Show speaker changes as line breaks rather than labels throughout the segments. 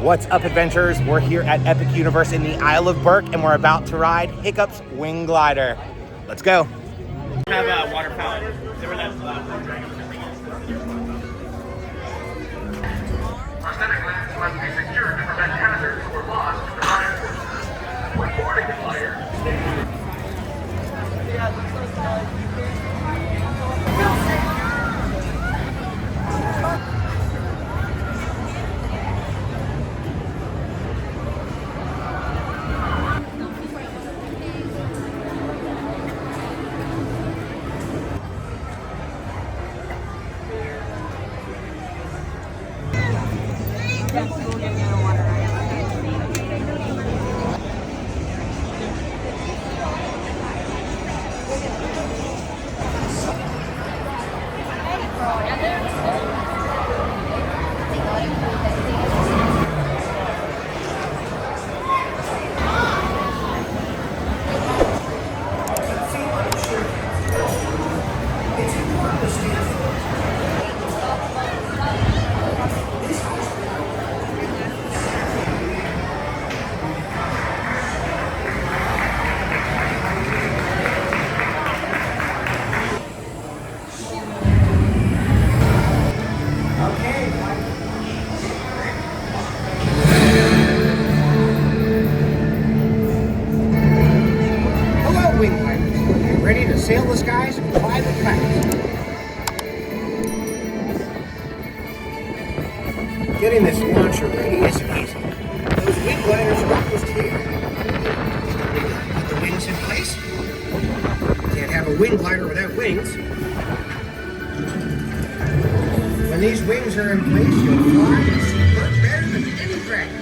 What's up, adventurers? We're here at Epic Universe in the Isle of Berk, and we're about to ride Hiccup's Wing Glider. Let's go.
Have a water fountain. There were that dragon.
Prosthetic lens must be secured to prevent hazards or loss to the fire forces. When boarding the glider,
Hello, wing gliders. Get ready to sail the skies and fly the clouds. Getting this launcher ready isn't easy. Those wing gliders are almost here. Put the wings in place. Can't have a wing glider without wings. When these wings are in place, you'll fly and see Berk better than any dragon.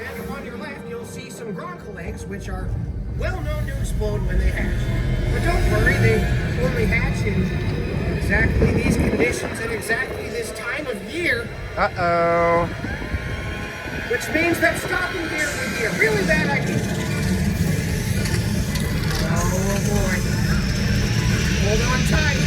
And on your left, you'll see some Gronkel eggs, which are well known to explode when they hatch. But don't worry, they only hatch in exactly these conditions at exactly this time of year.
Uh-oh.
Which means that stopping here would be a really bad idea. Oh boy. Hold on tight.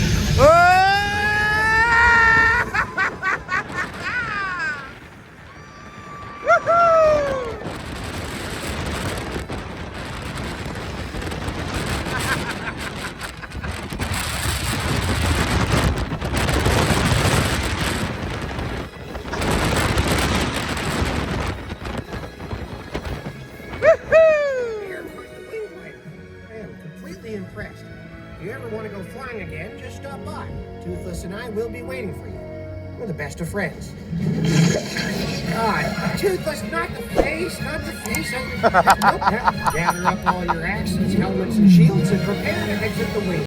Here, quite the wing glider. I am completely impressed. If you ever want to go flying again, just stop by. Toothless and I will be waiting for you. We're the best of friends. Toothless, not the face, not the face. Gather up all your axes, helmets, and shields and prepare to exit the wing.